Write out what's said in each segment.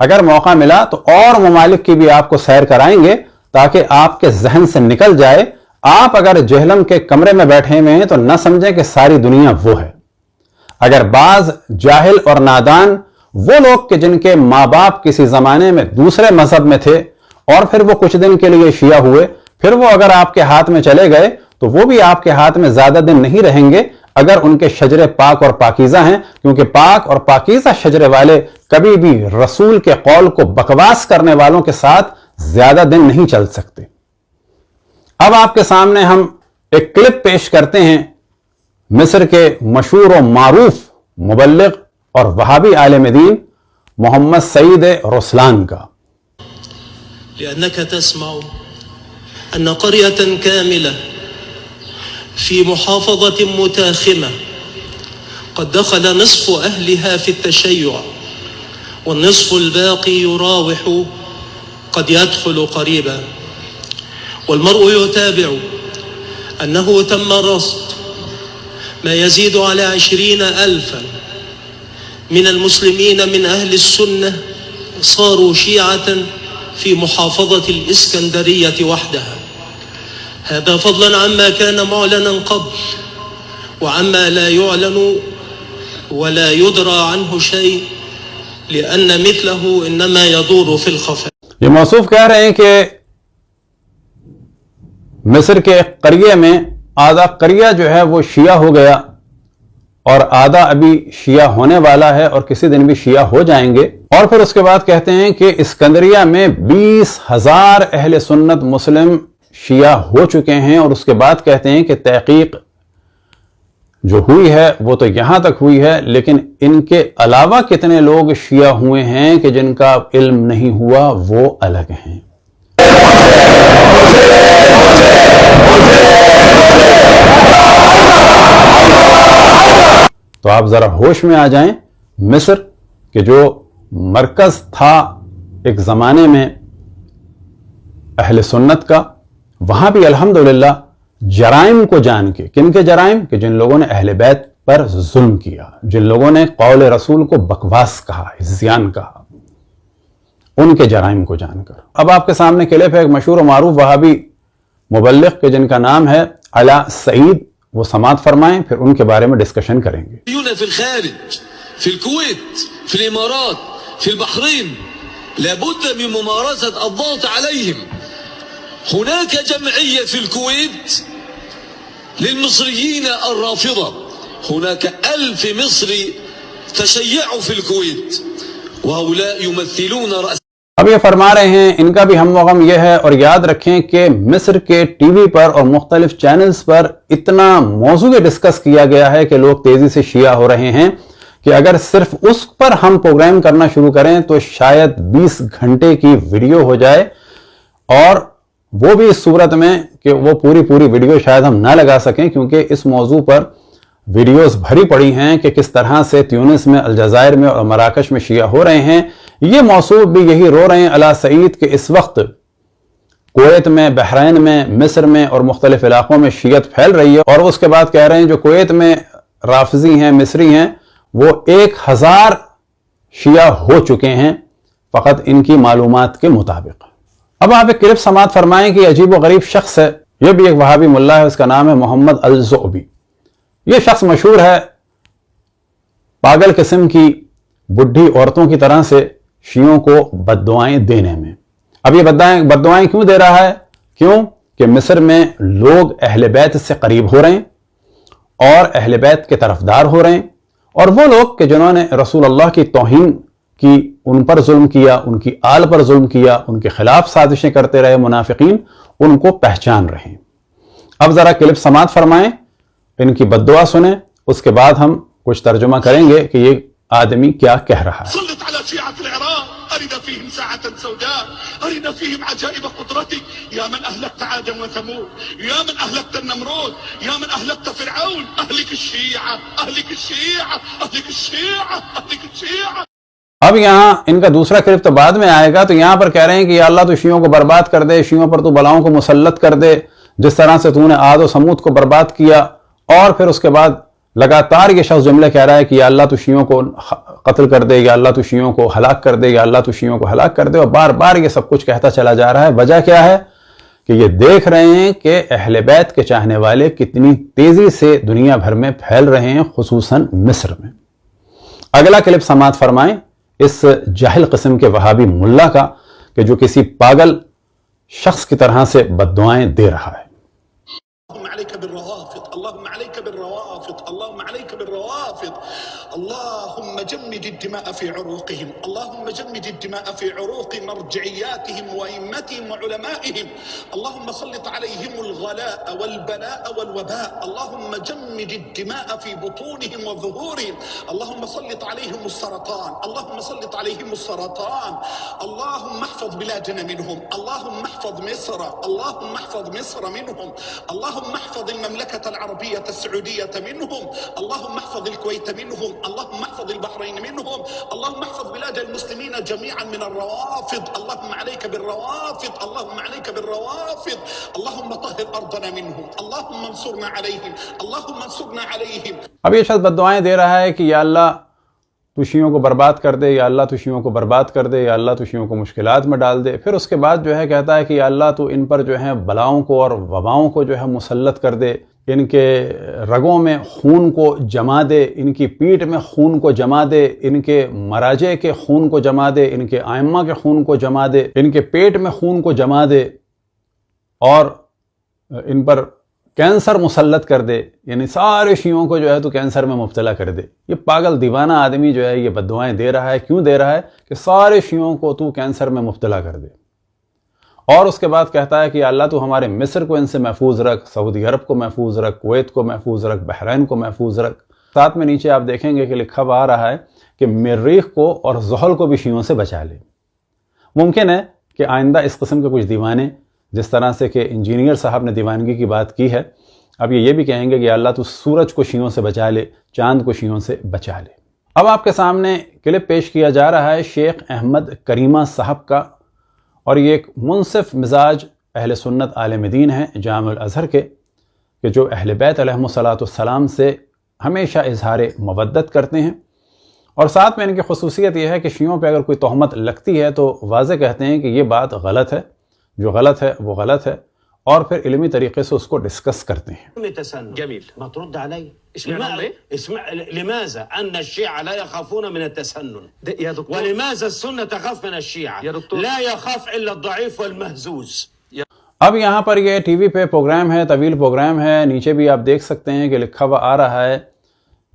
اگر موقع ملا تو اور ممالک کی بھی آپ کو سیر کرائیں گے تاکہ آپ کے ذہن سے نکل جائے. آپ اگر جہلم کے کمرے میں بیٹھے ہوئے ہیں تو نہ سمجھیں کہ ساری دنیا وہ ہے. اگر بعض جاہل اور نادان وہ لوگ کہ جن کے ماں باپ کسی زمانے میں دوسرے مذہب میں تھے اور پھر وہ کچھ دن کے لیے شیعہ ہوئے، پھر وہ اگر آپ کے ہاتھ میں چلے گئے تو وہ بھی آپ کے ہاتھ میں زیادہ دن نہیں رہیں گے اگر ان کے شجرے پاک اور پاکیزہ ہیں، کیونکہ پاک اور پاکیزہ شجرے والے کبھی بھی رسول کے قول کو بکواس کرنے والوں کے ساتھ زیادہ دن نہیں چل سکتے. اب آپ کے سامنے ہم ایک کلپ پیش کرتے ہیں مصر کے مشہور و معروف مبلغ اور وہابی عالم دین محمد سعید رسلان کا. لأنك تسمع أن قرية كاملة في محافظة متاخمة قد دخل نصف أهلها في التشيع والنصف الباقي يراوح قد يدخل قريبا، والمرء يتابع أنه تم رصد ما يزيد على 20,000 من المسلمين من أهل السنة صاروا شيعة في محافظة الإسكندرية وحدها. هذا فضلا عما كان معلنا قبل وعما لا يعلن ولا يدرى عنه شيء لأن مثله إنما يدور في الخفاء. یہ موصوف کہہ رہے ہیں کہ مصر کے قریے میں آدھا قریہ جو ہے وہ شیعہ ہو گیا اور آدھا ابھی شیعہ ہونے والا ہے اور کسی دن بھی شیعہ ہو جائیں گے. اور پھر اس کے بعد کہتے ہیں کہ اسکندریہ میں 20,000 اہل سنت مسلم شیعہ ہو چکے ہیں، اور اس کے بعد کہتے ہیں کہ تحقیق جو ہوئی ہے وہ تو یہاں تک ہوئی ہے، لیکن ان کے علاوہ کتنے لوگ شیعہ ہوئے ہیں کہ جن کا علم نہیں ہوا وہ الگ ہیں. تو آپ ذرا ہوش میں آ جائیں. مصر کہ جو مرکز تھا ایک زمانے میں اہل سنت کا، وہاں بھی الحمدللہ جرائم کو جان کے، کن کے جرائم کہ جن لوگوں نے اہل بیت پر ظلم کیا، جن لوگوں نے قول رسول کو بکواس کہا، عصیان کہا، ان کے جرائم کو جان کر. اب آپ کے سامنے کلپ ہے ایک مشہور و معروف وہابی مبلغ کے جن کا نام ہے علا سعید، وہ سماعت فرمائیں، پھر ان کے بارے میں ڈسکشن کریں گے. في الخارج، في الكويت، في الإمارات، في البحرين، لابد من ممارسة الضغط عليهم. هناك جمعية في الكويت للمصريين الرافضة، هناك 1000 مصري تشيعوا في الكويت وهؤلاء يمثلون رأس. اب یہ فرما رہے ہیں ان کا بھی ہم و غم یہ ہے، اور یاد رکھیں کہ مصر کے ٹی وی پر اور مختلف چینلز پر اتنا موضوع ڈسکس کیا گیا ہے کہ لوگ تیزی سے شیعہ ہو رہے ہیں کہ اگر صرف اس پر ہم پروگرام کرنا شروع کریں تو شاید 20 گھنٹے کی ویڈیو ہو جائے، اور وہ بھی اس صورت میں کہ وہ پوری ویڈیو شاید ہم نہ لگا سکیں، کیونکہ اس موضوع پر ویڈیوز بھری پڑی ہیں کہ کس طرح سے تیونس میں، الجزائر میں اور مراکش میں شیعہ ہو رہے ہیں. یہ موصوف بھی یہی رو رہے ہیں علا سعید کہ اس وقت کویت میں، بحرین میں، مصر میں اور مختلف علاقوں میں شیعت پھیل رہی ہے. اور اس کے بعد کہہ رہے ہیں جو کویت میں رافضی ہیں، مصری ہیں، وہ 1000 شیعہ ہو چکے ہیں فقط ان کی معلومات کے مطابق. اب آپ ایک کلپ سماعت فرمائیں کہ یہ عجیب و غریب شخص ہے، یہ بھی ایک وہابی ملا ہے، اس کا نام ہے محمد الزعبی. یہ شخص مشہور ہے پاگل قسم کی بڈھی عورتوں کی طرح سے شیعوں کو بددعائیں دینے میں. اب یہ بددعائیں کیوں دے رہا ہے؟ کیوں کہ مصر میں لوگ اہل بیت سے قریب ہو رہے ہیں اور اہل بیت کے طرفدار ہو رہے ہیں، اور وہ لوگ کہ جنہوں نے رسول اللہ کی توہین کی، ان پر ظلم کیا، ان کی آل پر ظلم کیا، ان کے خلاف سازشیں کرتے رہے منافقین، ان کو پہچان رہے ہیں. اب ذرا کلپ سماعت فرمائیں، ان کی بددعا سنیں، اس کے بعد ہم کچھ ترجمہ کریں گے کہ یہ آدمی کیا کہہ رہا ہے. سلط على شيعة العراق أرنا فيهم ساعة سوداء أرنا فيهم عجائب قدرتك يا من أهلكت عادا وثمود يا من أهلكت النمرود يا من أهلكت فرعون أهلك الشيعة أهلك الشيعة أهلك الشيعة أهلك الشيعة. اب یہاں ان کا دوسرا کلپ تو بعد میں آئے گا، تو یہاں پر کہہ رہے ہیں کہ یا اللہ تو شیعوں کو برباد کر دے، شیعوں پر تو بلاؤں کو مسلط کر دے، جس طرح سے تو نے عاد و سمود کو برباد کیا. اور پھر اس کے بعد لگاتار یہ شخص جملے کہہ رہا ہے کہ یا اللہ تو شیعوں کو قتل کر دے، یا اللہ تو شیعوں کو ہلاک کر دے، یا اللہ تو شیعوں کو ہلاک کر دے، اور بار بار یہ سب کچھ کہتا چلا جا رہا ہے۔ وجہ کیا ہے کہ یہ دیکھ رہے ہیں کہ اہل بیت کے چاہنے والے کتنی تیزی سے دنیا بھر میں پھیل رہے ہیں، خصوصاً مصر میں۔ اگلا کلپ سماعت فرمائیں اس جاہل قسم کے وہابی ملا کا کہ جو کسی پاگل شخص کی طرح سے بد دعائیں دے رہا ہے۔ اللهم عليك بالروافض، اللهم عليك بالروافض، اللهم عليك بالروافض، اللهم جمد الدماء في عروقهم، اللهم جمد الدماء في عروق مرجعياتهم وأئمتهم وعلمائهم، اللهم سلط عليهم الغلاء والبلاء والوباء، اللهم جمد الدماء في بطونهم وظهورهم، اللهم سلط عليهم السرطان، اللهم سلط عليهم السرطان، اللهم احفظ بلادنا منهم، اللهم احفظ مصر، اللهم احفظ مصر منهم، اللهم احفظ المملكة العربية السعودية منهم، اللهم احفظ الكويت منهم، اللهم احفظ البحرين منهم، اللهم احفظ بلاد المسلمين جميعا من الروافض، اللهم عليك بالروافض، اللهم عليك بالروافض، اللهم طهر أرضنا منهم، اللهم انصرنا عليهم، اللهم انصرنا عليهم۔ اب یہ شخص بد دعائیں دے رہا ہے کہ یا اللہ تو شیعوں کو برباد کر دے، یا اللہ تو شیعوں کو برباد کر دے، یا اللہ تو شیعوں کو مشکلات میں ڈال دے۔ پھر اس کے بعد جو ہے کہتا ہے کہ یا اللہ تو ان پر جو ہے بلاؤں کو اور وباؤں کو جو ہے مسلط کر دے، ان کے رگوں میں خون کو جما دے، ان کی پیٹھ میں خون کو جما دے، ان کے مراجع کے خون کو جما دے، ان کے ائمہ کے خون کو جما دے، ان کے پیٹ میں خون کو جما دے، اور ان پر کینسر مسلط کر دے، یعنی سارے شیعوں کو جو ہے تو کینسر میں مبتلا کر دے۔ یہ پاگل دیوانہ آدمی جو ہے یہ بد دعائیں دے رہا ہے۔ کیوں دے رہا ہے؟ کہ سارے شیعوں کو تو کینسر میں مبتلا کر دے، اور اس کے بعد کہتا ہے کہ یا اللہ تو ہمارے مصر کو ان سے محفوظ رکھ، سعودی عرب کو محفوظ رکھ، کویت کو محفوظ رکھ، بحرین کو محفوظ رکھ۔ ساتھ میں نیچے آپ دیکھیں گے کہ لکھا ہوا آ رہا ہے کہ مریخ کو اور زحل کو بھی شیعوں سے بچا لے۔ ممکن ہے کہ آئندہ اس قسم کے کچھ دیوانے، جس طرح سے کہ انجینئر صاحب نے دیوانگی کی بات کی ہے، اب یہ بھی کہیں گے کہ اللہ تو سورج کو شیعوں سے بچا لے، چاند کو شیعوں سے بچا لے۔ اب آپ کے سامنے کلپ پیش کیا جا رہا ہے شیخ احمد کریمہ صاحب کا، اور یہ ایک منصف مزاج اہل سنت عالم دین ہیں جامع الازہر کے، کہ جو اہل بیت علیہم السلام سے ہمیشہ اظہار مودت کرتے ہیں، اور ساتھ میں ان کی خصوصیت یہ ہے کہ شیعوں پہ اگر کوئی تہمت لگتی ہے تو واضح کہتے ہیں کہ یہ بات غلط ہے، جو غلط ہے وہ غلط ہے، اور پھر علمی طریقے سے اس کو ڈسکس کرتے ہیں۔ جميل ما ترد علي لماذا أن الشيعة لا يخافون من التسنن يا دكتور ولماذا السنة تخاف من الشيعة يا دكتور لا يخاف إلا الضعيف والمهزوز۔ اب یہاں پر یہ ٹی وی پہ پروگرام ہے، طویل پروگرام ہے، نیچے بھی آپ دیکھ سکتے ہیں کہ لکھا ہوا آ رہا ہے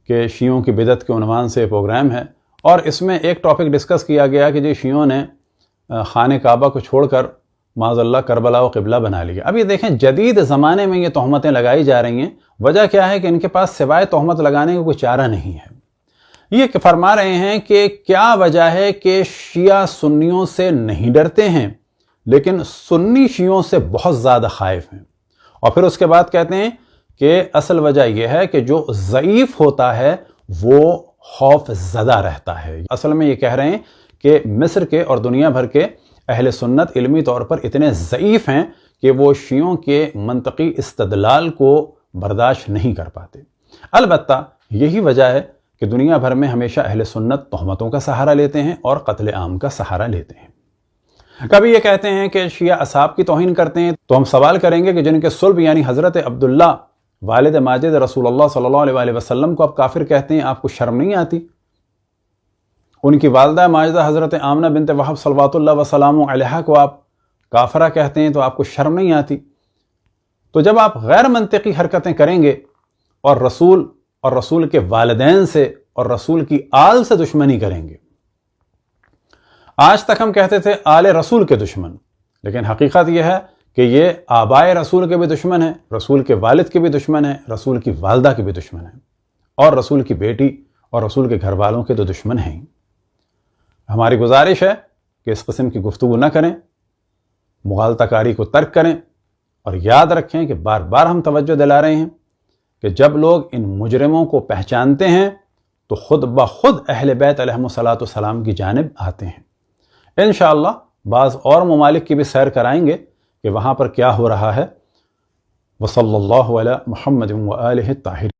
کہ شیعوں کی بدعت کے عنوان سے پروگرام ہے، اور اس میں ایک ٹاپک ڈسکس کیا گیا کہ جو شیعوں نے خانہ کعبہ کو چھوڑ کر معاذ اللہ کربلا و قبلہ بنا لیا۔ اب یہ دیکھیں جدید زمانے میں یہ تہمتیں لگائی جا رہی ہیں، وجہ کیا ہے کہ ان کے پاس سوائے تہمت لگانے کا کوئی چارہ نہیں ہے۔ یہ فرما رہے ہیں کہ کیا وجہ ہے کہ شیعہ سنیوں سے نہیں ڈرتے ہیں لیکن سنی شیعوں سے بہت زیادہ خائف ہیں، اور پھر اس کے بعد کہتے ہیں کہ اصل وجہ یہ ہے کہ جو ضعیف ہوتا ہے وہ خوف زدہ رہتا ہے۔ اصل میں یہ کہہ رہے ہیں کہ مصر کے اور دنیا بھر کے اہل سنت علمی طور پر اتنے ضعیف ہیں کہ وہ شیعوں کے منطقی استدلال کو برداشت نہیں کر پاتے۔ البتہ یہی وجہ ہے کہ دنیا بھر میں ہمیشہ اہل سنت تہمتوں کا سہارا لیتے ہیں اور قتل عام کا سہارا لیتے ہیں۔ کبھی یہ کہتے ہیں کہ شیعہ اصحاب کی توہین کرتے ہیں، تو ہم سوال کریں گے کہ جن کے صلب یعنی حضرت عبداللہ والد ماجد رسول اللہ صلی اللہ علیہ وسلم کو آپ کافر کہتے ہیں، آپ کو شرم نہیں آتی؟ ان کی والدہ ماجدہ حضرت آمنہ بنت وہب صلوات اللہ وسلام علیہا کو آپ کافرہ کہتے ہیں تو آپ کو شرم نہیں آتی؟ تو جب آپ غیر منطقی حرکتیں کریں گے اور رسول کے والدین سے اور رسول کی آل سے دشمنی کریں گے، آج تک ہم کہتے تھے آل رسول کے دشمن، لیکن حقیقت یہ ہے کہ یہ آبائے رسول کے بھی دشمن ہیں، رسول کے والد کے بھی دشمن ہیں، رسول کی والدہ کے بھی دشمن ہیں، اور رسول کی بیٹی اور رسول کے گھر والوں کے تو دشمن ہیں۔ ہماری گزارش ہے کہ اس قسم کی گفتگو نہ کریں، مغالطہ کاری کو ترک کریں، اور یاد رکھیں کہ بار بار ہم توجہ دلا رہے ہیں کہ جب لوگ ان مجرموں کو پہچانتے ہیں تو خود بخود اہل بیت علیہم السلام کی جانب آتے ہیں۔ انشاءاللہ بعض اور ممالک کی بھی سیر کرائیں گے کہ وہاں پر کیا ہو رہا ہے۔ وصلی اللہ علی محمد و آلہ الطاہرین۔